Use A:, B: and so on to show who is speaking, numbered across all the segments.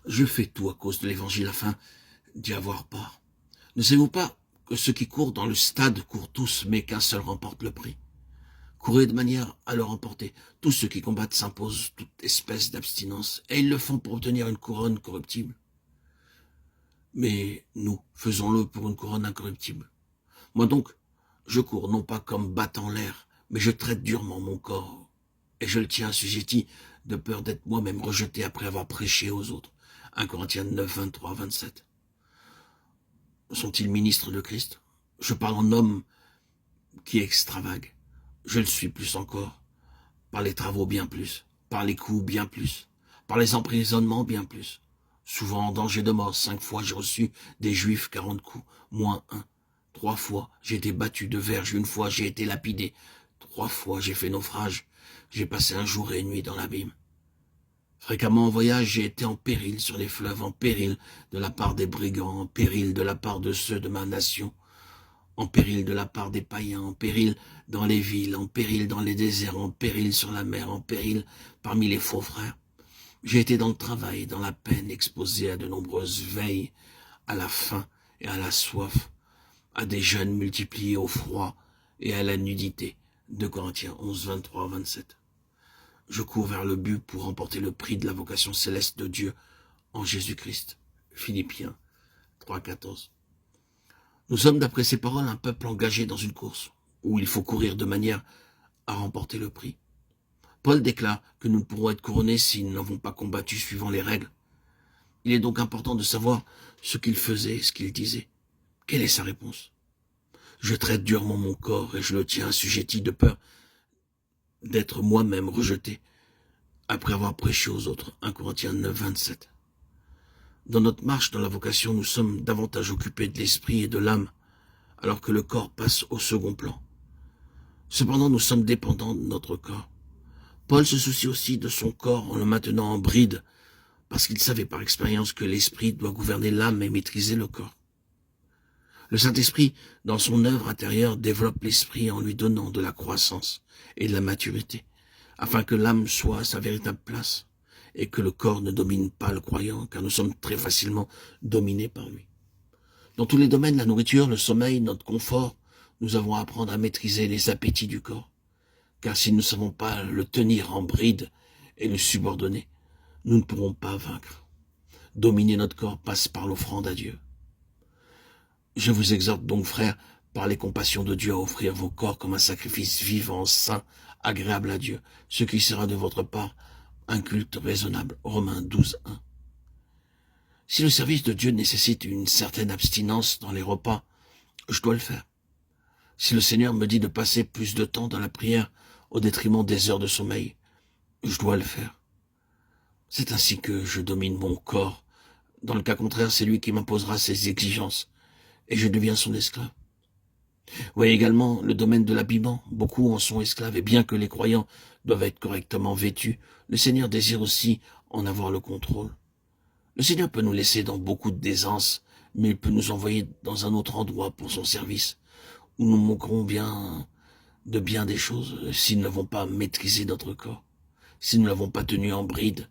A: Je fais tout à cause de l'évangile afin d'y avoir part. Ne savez-vous pas que ceux qui courent dans le stade courent tous, mais qu'un seul remporte le prix? Courez de manière à le remporter. Tous ceux qui combattent s'imposent toute espèce d'abstinence, et ils le font pour obtenir une couronne corruptible. Mais nous, faisons-le pour une couronne incorruptible. Moi donc, je cours non pas comme battant l'air, mais je traite durement mon corps, et je le tiens assujetti de peur d'être moi-même rejeté après avoir prêché aux autres. 1 Corinthiens 9, 23, 27. Sont-ils ministres de Christ? Je parle en homme qui extravague. Je le suis plus encore, par les travaux bien plus, par les coups bien plus, par les emprisonnements bien plus. Souvent en danger de mort, 5 fois j'ai reçu des Juifs 40 coups, moins 1. 3 fois j'ai été battu de verge, 1 fois j'ai été lapidé, 3 fois j'ai fait naufrage, j'ai passé un jour et une nuit dans l'abîme. Fréquemment en voyage, j'ai été en péril sur les fleuves, en péril de la part des brigands, en péril de la part de ceux de ma nation, en péril de la part des païens, en péril dans les villes, en péril dans les déserts, en péril sur la mer, en péril parmi les faux frères. J'ai été dans le travail, dans la peine, exposé à de nombreuses veilles, à la faim et à la soif, à des jeûnes multipliés au froid et à la nudité. 2 Corinthiens 11, 23, 27. Je cours vers le but pour remporter le prix de la vocation céleste de Dieu en Jésus-Christ. Philippiens 3, 14. Nous sommes, d'après ces paroles, un peuple engagé dans une course où il faut courir de manière à remporter le prix. Paul déclare que nous ne pourrons être couronnés si nous n'avons pas combattu suivant les règles. Il est donc important de savoir ce qu'il faisait et ce qu'il disait. Quelle est sa réponse? Je traite durement mon corps et je le tiens assujetti de peur d'être moi-même rejeté après avoir prêché aux autres. 1 Corinthiens 9, 27. Dans notre marche dans la vocation, nous sommes davantage occupés de l'esprit et de l'âme, alors que le corps passe au second plan. Cependant, nous sommes dépendants de notre corps. Paul se soucie aussi de son corps en le maintenant en bride, parce qu'il savait par expérience que l'esprit doit gouverner l'âme et maîtriser le corps. Le Saint-Esprit, dans son œuvre intérieure, développe l'esprit en lui donnant de la croissance et de la maturité, afin que l'âme soit à sa véritable place et que le corps ne domine pas le croyant, car nous sommes très facilement dominés par lui. Dans tous les domaines, la nourriture, le sommeil, notre confort, nous avons à apprendre à maîtriser les appétits du corps, car si nous ne savons pas le tenir en bride et le subordonner, nous ne pourrons pas vaincre. Dominer notre corps passe par l'offrande à Dieu. Je vous exhorte donc, frères, par les compassions de Dieu, à offrir vos corps comme un sacrifice vivant, saint, agréable à Dieu, ce qui sera de votre part un culte raisonnable. Romains 12, 1. Si le service de Dieu nécessite une certaine abstinence dans les repas, je dois le faire. Si le Seigneur me dit de passer plus de temps dans la prière au détriment des heures de sommeil, je dois le faire. C'est ainsi que je domine mon corps. Dans le cas contraire, c'est lui qui m'imposera ses exigences, et je deviens son esclave. Voyez également le domaine de l'habillement. Beaucoup en sont esclaves, et bien que les croyants doivent être correctement vêtus, le Seigneur désire aussi en avoir le contrôle. Le Seigneur peut nous laisser dans beaucoup d'aisance, mais il peut nous envoyer dans un autre endroit pour son service, où nous manquerons bien des choses si nous n'avons pas maîtrisé notre corps, si nous ne l'avons pas tenu en bride.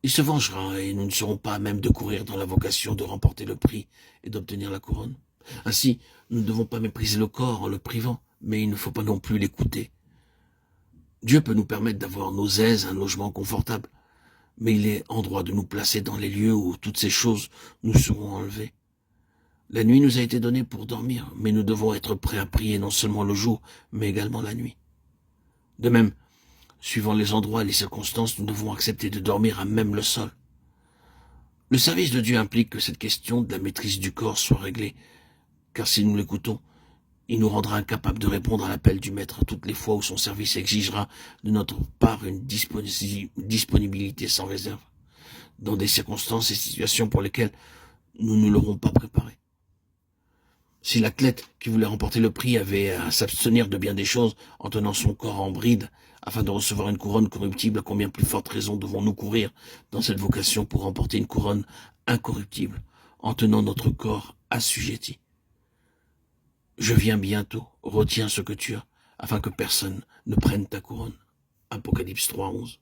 A: Il se vengera et nous ne serons pas à même de courir dans la vocation de remporter le prix et d'obtenir la couronne. Ainsi, nous ne devons pas mépriser le corps en le privant, mais il ne faut pas non plus l'écouter. Dieu peut nous permettre d'avoir nos aises, un logement confortable, mais il est en droit de nous placer dans les lieux où toutes ces choses nous seront enlevées. La nuit nous a été donnée pour dormir, mais nous devons être prêts à prier non seulement le jour, mais également la nuit. De même, suivant les endroits et les circonstances, nous devons accepter de dormir à même le sol. Le service de Dieu implique que cette question de la maîtrise du corps soit réglée, car si nous l'écoutons, il nous rendra incapables de répondre à l'appel du Maître toutes les fois où son service exigera de notre part une disponibilité sans réserve, dans des circonstances et situations pour lesquelles nous ne l'aurons pas préparé. Si l'athlète qui voulait remporter le prix avait à s'abstenir de bien des choses en tenant son corps en bride afin de recevoir une couronne corruptible, à combien plus forte raison devons-nous courir dans cette vocation pour remporter une couronne incorruptible en tenant notre corps assujetti. Je viens bientôt, retiens ce que tu as, afin que personne ne prenne ta couronne. Apocalypse 3, 11.